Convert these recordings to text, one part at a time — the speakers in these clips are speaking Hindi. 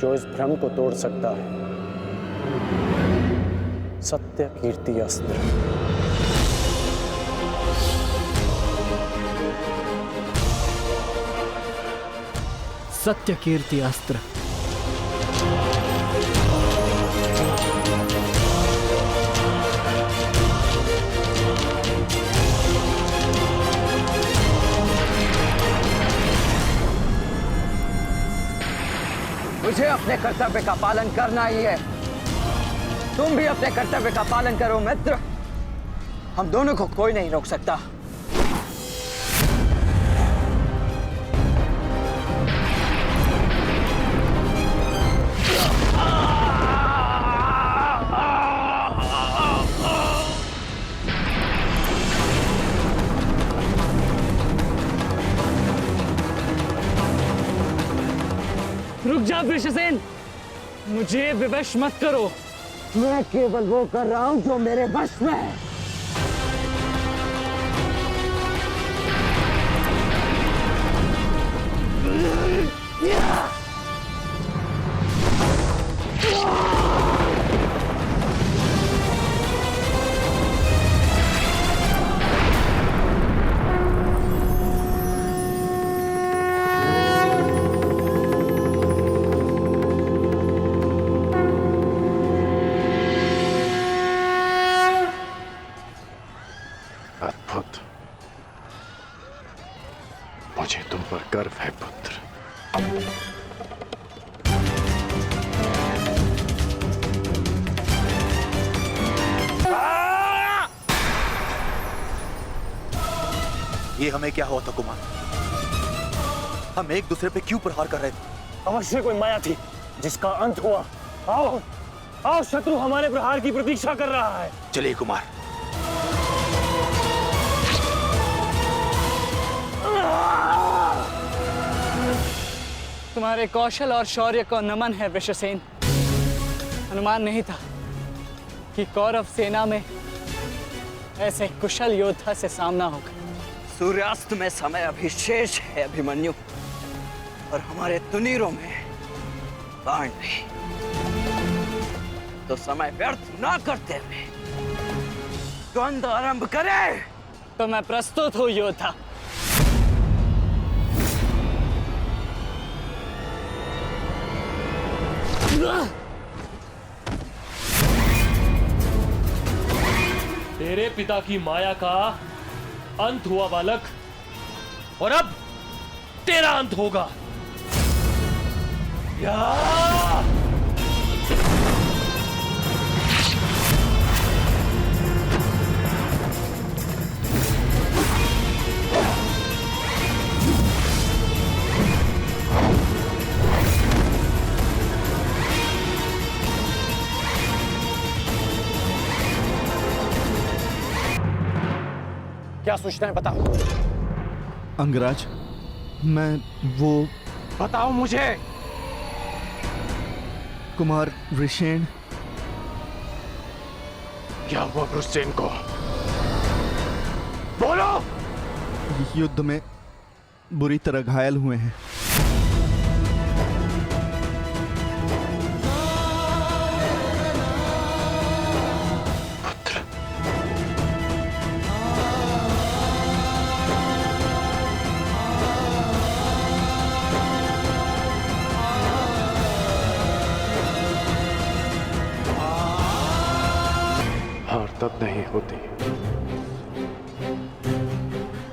जो इस भ्रम को तोड़ सकता है। सत्य कीर्ति अस्त्र। सत्य कीर्ति अस्त्र। मुझे अपने कर्तव्य का पालन करना ही है। तुम भी अपने कर्तव्य का पालन करो मित्र। हम दोनों को कोई नहीं रोक सकता। रुक जा वृषसेन, मुझे विवश मत करो। मैं केवल वो कर रहा हूं जो मेरे वश में है। अद्भुत। मुझे तुम पर गर्व है पुत्र। ये हमें क्या हुआ था कुमार? हम एक दूसरे पे क्यों प्रहार कर रहे थे? अवश्य कोई माया थी जिसका अंत हुआ। आओ आओ, शत्रु हमारे प्रहार की प्रतीक्षा कर रहा है। चलिए कुमार। तुम्हारे कौशल और शौर्य को नमन है वृषसेन। अनुमान नहीं था कि कौरव सेना में ऐसे कुशल योद्धा से सामना होगा। सूर्यास्त में समय अभी शेष है अभिमन्यु, और हमारे तुनीरों में बाण नहीं। तो समय व्यर्थ ना करते हुए द्वंद्व आरंभ करें। तो मैं प्रस्तुत हूँ योद्धा। तेरे पिता की माया का अंत हुआ बालक, और अब तेरा अंत होगा। या! क्या सूचना है बताओ। अंगराज, मैं वो बताओ मुझे। कुमार वृषेण। क्या हुआ वृषसेन को? बोलो। युद्ध में बुरी तरह घायल हुए हैं। हार तब नहीं होती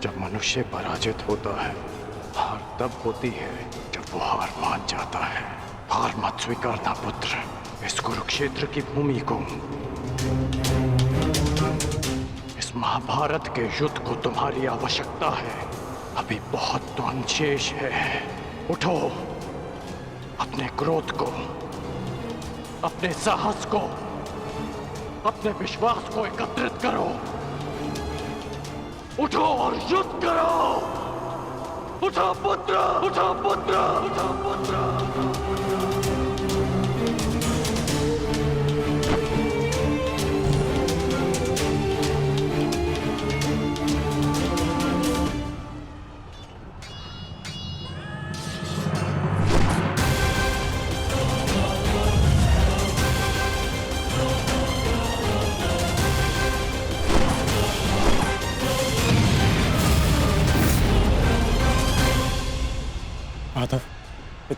जब मनुष्य पराजित होता है। हार तब होती है जब वो हार मान जाता है। हार मत स्वीकारना पुत्र। इस कुरुक्षेत्र की भूमि को, इस महाभारत के युद्ध को तुम्हारी आवश्यकता है। अभी बहुत तो शेष है। उठो, अपने क्रोध को, अपने साहस को, अपने विश्वास को एकत्रित करो। उठो और युद्ध करो। उठो पुत्र, उठो पुत्र, उठो पुत्र।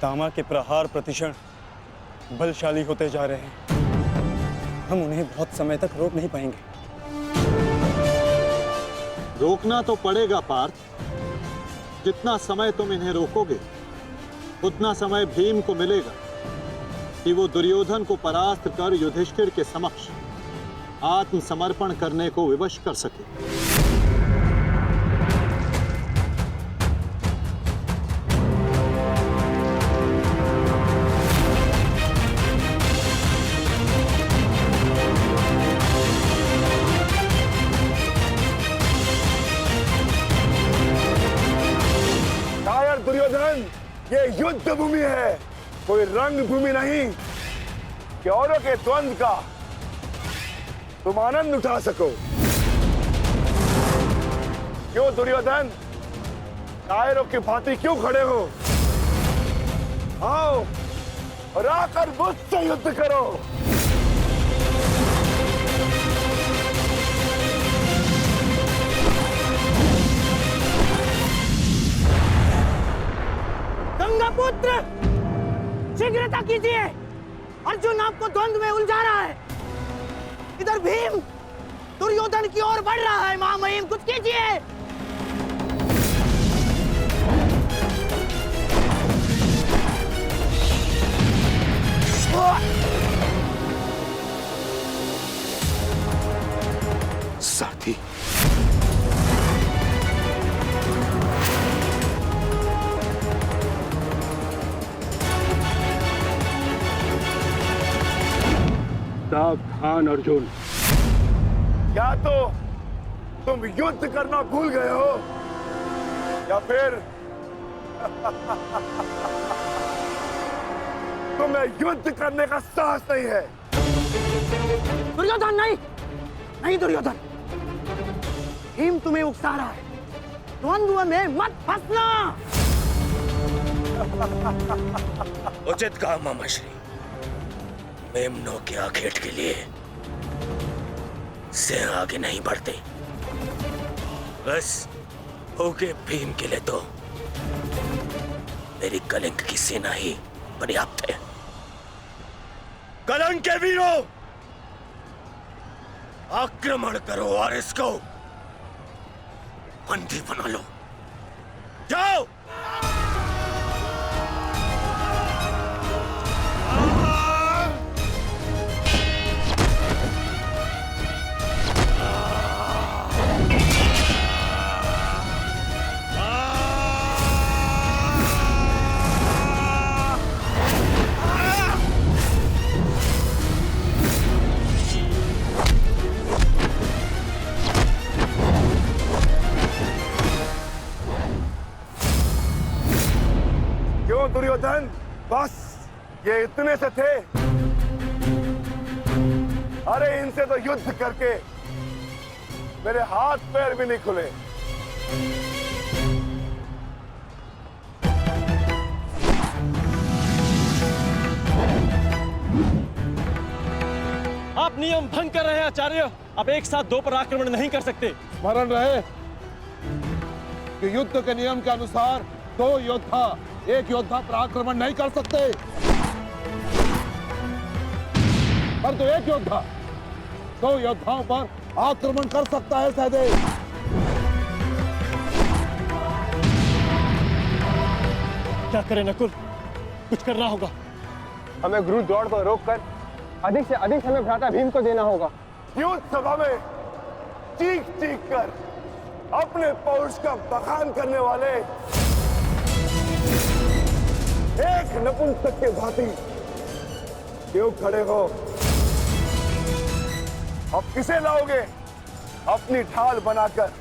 पितामह के प्रहार प्रतिक्षण बलशाली होते जा रहे हैं। हम उन्हें बहुत समय तक रोक नहीं पाएंगे। रोकना तो पड़ेगा पार्थ। जितना समय तुम इन्हें रोकोगे उतना समय भीम को मिलेगा कि वो दुर्योधन को परास्त कर युधिष्ठिर के समक्ष आत्मसमर्पण करने को विवश कर सके। दुर्योधन, ये युद्ध भूमि है, कोई रंग भूमि नहीं कि औरों के द्वंद्व का तुम आनंद उठा सको। क्यों दुर्योधन, कायरों की भांति क्यों खड़े हो? आओ और आकर मुझसे युद्ध करो। गंगापुत्र, शीघ्रता कीजिए। अर्जुन आपको द्वंद्व में उलझा रहा है। इधर भीम दुर्योधन की ओर बढ़ रहा है। महामहिम, कुछ कीजिए। साथी, सावधान अर्जुन। या तो तुम युद्ध करना भूल गए हो या फिर तुम्हें युद्ध करने का साहस नहीं है। दुर्योधन, नहीं नहीं दुर्योधन, भीम तुम्हें उकसा रहा है। द्वंद्व में मत फंसना। उचित कहा मामाश्री। मेमनों के आखेट के लिए से आगे नहीं बढ़ते। बस होके भीम के लिए तो मेरी कलिंग की सेना ही पर्याप्त है। कलंक के वीरों, आक्रमण करो और इसको बंदी बना लो। जाओ। दुर्योधन, बस ये इतने से थे। अरे इनसे तो युद्ध करके मेरे हाथ पैर भी नहीं खुले। आप नियम भंग कर रहे हैं आचार्य। आप एक साथ दो पर आक्रमण नहीं कर सकते। स्मरण रहे कि युद्ध के नियम के अनुसार दो योद्धा एक योद्धा पर आक्रमण नहीं कर सकते। पर तो एक योद्धा दो योद्धाओं पर आक्रमण कर सकता है। सहदेव, क्या करें नकुल? कुछ करना होगा। हमें गुरु दौड़ को रोककर अधिक से अधिक समय भ्राता भीम को देना होगा। युद्ध सभा में चीख चीख कर अपने पौरुष का बखान करने वाले एक नपुंसक के भांति क्यों खड़े हो? अब किसे लाओगे अपनी ढाल बनाकर?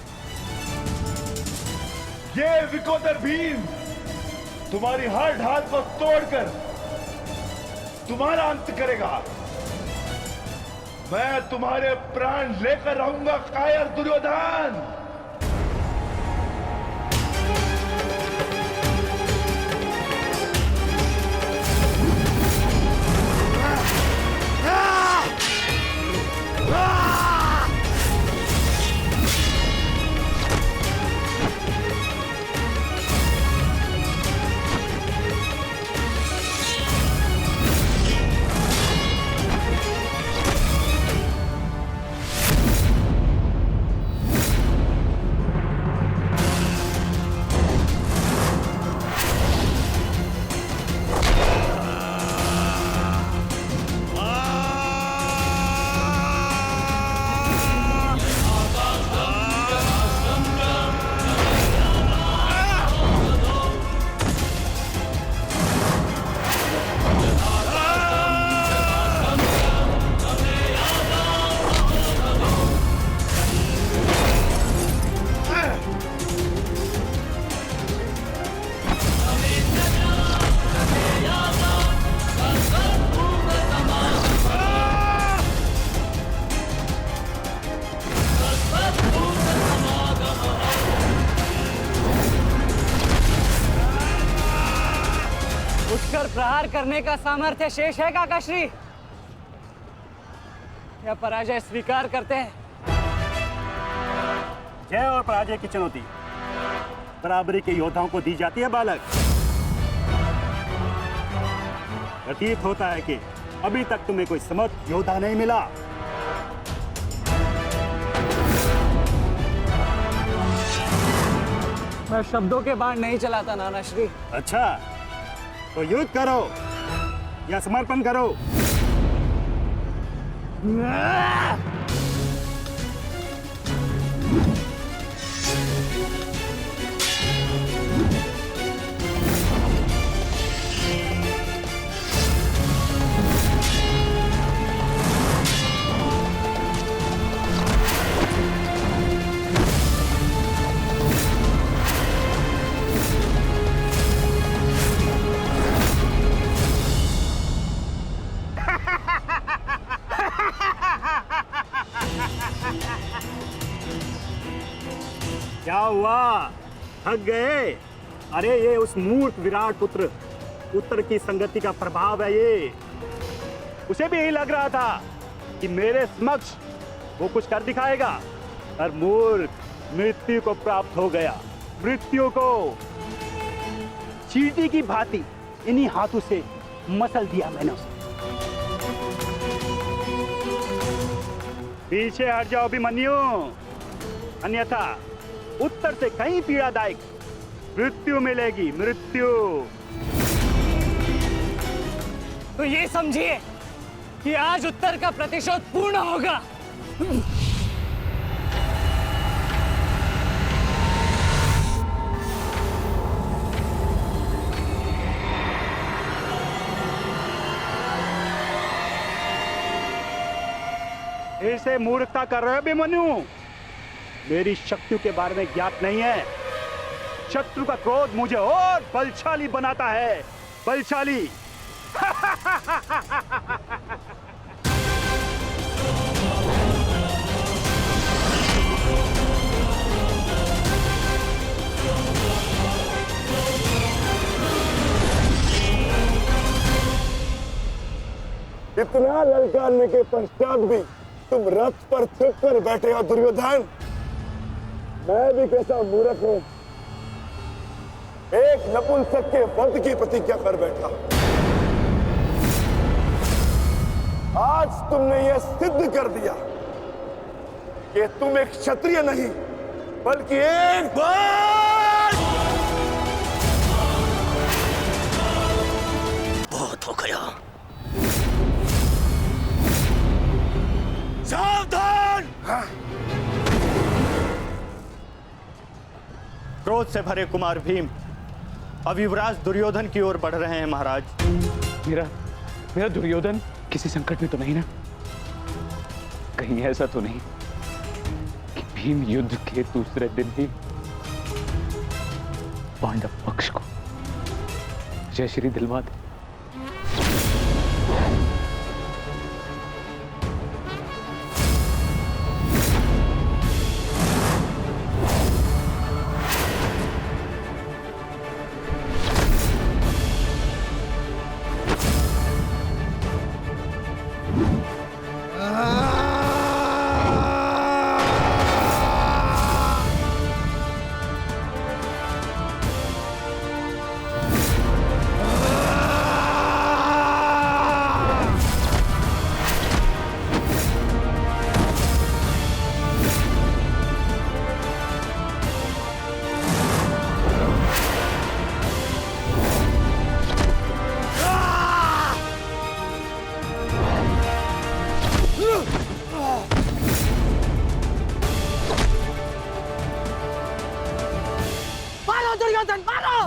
ये विकोदर भीम तुम्हारी हर ढाल को तोड़कर तुम्हारा अंत करेगा। मैं तुम्हारे प्राण लेकर रहूंगा कायर दुर्योधन। स्वीकार करने का सामर्थ्य शेष है काकाश्री, या पराजय स्वीकार करते हैं? जय और पराजय की चुनौती बराबरी के योद्धाओं को दी जाती है बालक। प्रतीत होता है कि अभी तक तुम्हें कोई समर्थ योद्धा नहीं मिला। मैं शब्दों के बाण नहीं चलाता नानाश्री। अच्छा, तो युद्ध करो या समर्पण करो। क्या हुआ, थक गए? अरे ये उस मूर्ख विराट पुत्र उत्तर की संगति का प्रभाव है। ये उसे भी यही लग रहा था कि मेरे समक्ष वो कुछ कर दिखाएगा, और मूर्ख मृत्यु को प्राप्त हो गया। मृत्यु को चींटी की भांति इन्हीं हाथों से मसल दिया मैंने उसे। पीछे हट जाओ अभिमन्यु, अन्यथा उत्तर से कहीं पीड़ादायक मृत्यु मिलेगी, मृत्यु। तो ये समझिए कि आज उत्तर का प्रतिशोध पूर्ण होगा। ऐसे मूर्खता कर रहे हो अभिमन्यु? मेरी शक्तियों के बारे में ज्ञात नहीं है। शत्रु का क्रोध मुझे और बलशाली बनाता है, बलशाली। इतना ललकारने के पश्चात भी तुम रथ पर छिप कर बैठे हो दुर्योधन। मैं भी कैसा मूर्ख हूं, एक नपुंसक के वध की प्रतिज्ञा कर बैठा। आज तुमने यह सिद्ध कर दिया कि तुम एक क्षत्रिय नहीं बल्कि एक बहुत हो गया। सावधान! क्रोध से भरे कुमार भीम अब युवराज दुर्योधन की ओर बढ़ रहे हैं महाराज। मेरा दुर्योधन किसी संकट में तो नहीं ना? कहीं ऐसा तो नहीं कि भीम युद्ध के दूसरे दिन ही पांडव पक्ष को जय श्री दिलवा दे? दुर्योधन मारो!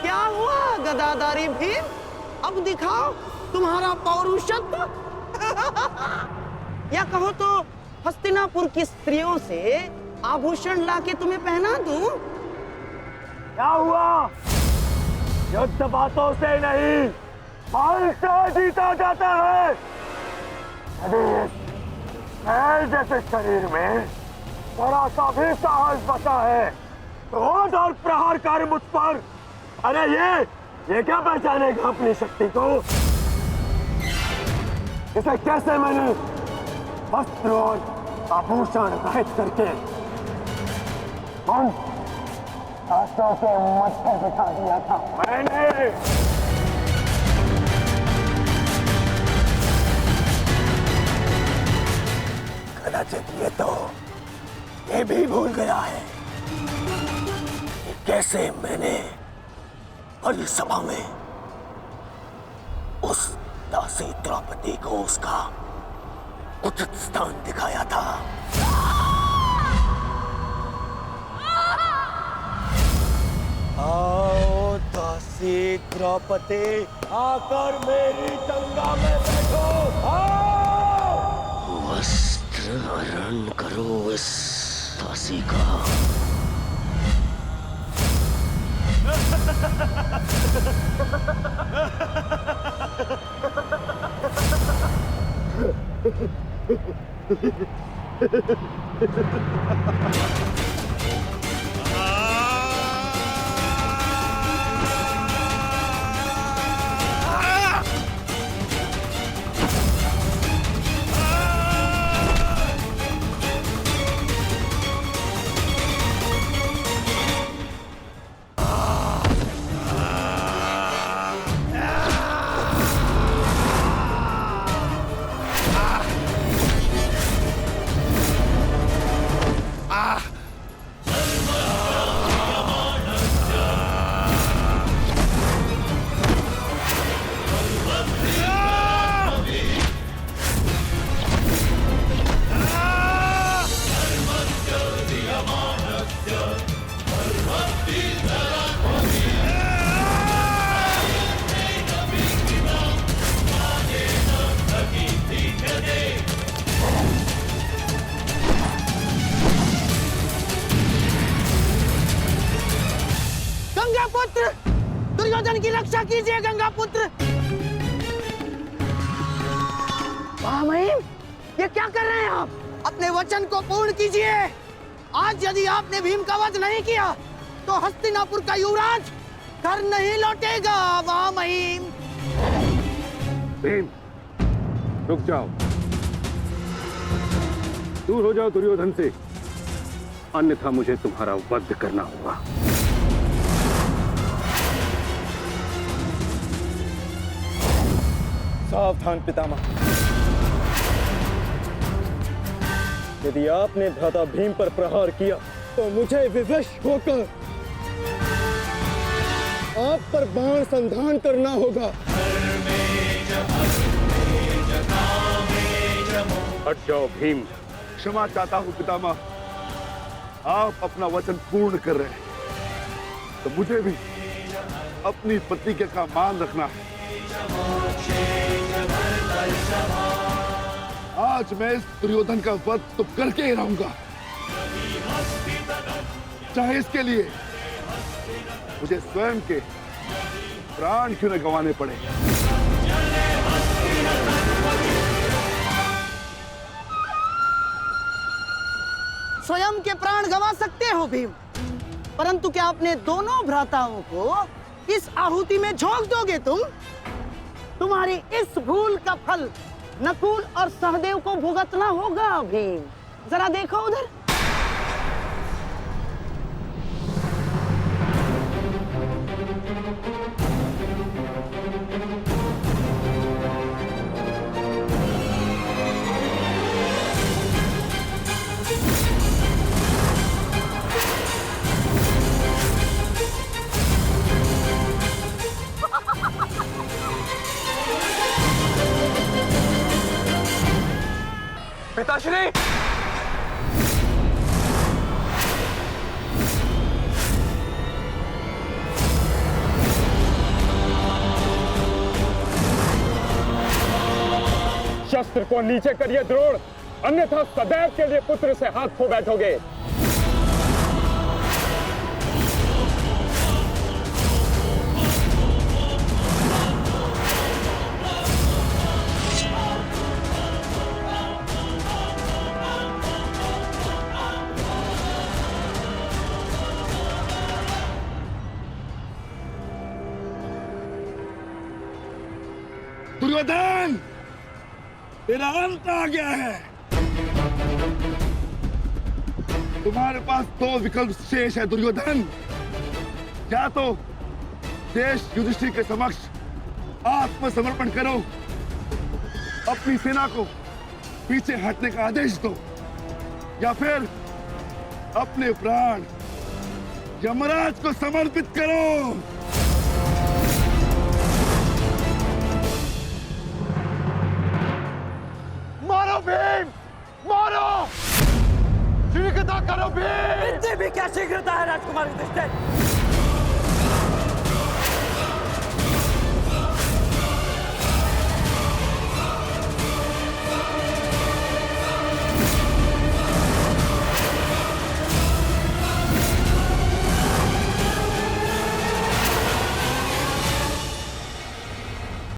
क्या हुआ गदाधारी भीम? अब दिखाओ तुम्हारा पौरुषत्व। या कहो तो हस्तिनापुर की स्त्रियों से आभूषण लाके तुम्हें पहना दूं? क्या हुआ? युद्ध बातों से नहीं, बल से जीता जाता है। यदि इस मैल जैसे शरीर में थोड़ा सा भी साहस बचा है तो और प्रहार कर मुझ पर। अरे ये क्या पहचानेगा अपनी शक्ति को? इसे कैसे मैंने वस्त्र और आभूषण रहित करके उन शास्त्रों के मध्य बिठा दिया था मैंने। कदाचित ये भी भूल गया है कि कैसे मैंने बड़ी सभा में उस दासी द्रौपदी को उसका उचित स्थान दिखाया था। आओ दासी द्रौपदी, आकर मेरी गंगा में बैठो। आओ, वस्त्र हरण करो इस दासी का। गंगापुत्र, दुर्योधन की रक्षा कीजिए गंगापुत्र। महामहिम, ये क्या कर रहे हैं आप? अपने वचन को पूर्ण कीजिए। आज यदि आपने भीम का वध नहीं किया तो हस्तिनापुर का युवराज घर नहीं लौटेगा। महामहिम, भीम, रुक जाओ, दूर हो जाओ दुर्योधन से, अन्यथा मुझे तुम्हारा वध करना होगा। सावधान पितामह, यदि आपने भ्राता भीम पर प्रहार किया तो मुझे विवश होकर आप पर बाण संधान करना होगा। हट जाओ भीम। क्षमा चाहता हूं पितामह, आप अपना वचन पूर्ण कर रहे हैं तो मुझे भी अपनी प्रतिज्ञा का मान रखना है। आज मैं इस दुर्योधन का वध तो करके ही रहूंगा, चाहे इसके लिए मुझे स्वयं के प्राण क्यों न गंवाने पड़े। स्वयं के प्राण गंवा सकते हो भीम, परंतु क्या अपने दोनों भ्राताओं को इस आहुति में झोंक दोगे तुम? तुम्हारी इस भूल का फल नकुल और सहदेव को भुगतना होगा भीम। जरा देखो उधर। पिताश्री, शस्त्र को नीचे करिए द्रोण। अन्यथा सदैव के लिए पुत्र से हाथ खो बैठोगे। दुर्योधन, तेरा अंत आ गया है। तुम्हारे पास दो विकल्प शेष है दुर्योधन। या तो देश युधिष्ठिर के समक्ष आत्मसमर्पण करो, अपनी सेना को पीछे हटने का आदेश दो, या फिर अपने प्राण यमराज को समर्पित करो। मारो भीम, मारो! शीघ्रता करो भीम! इतनी भी क्या शीघ्रता है राजकुमार युधिष्ठिर?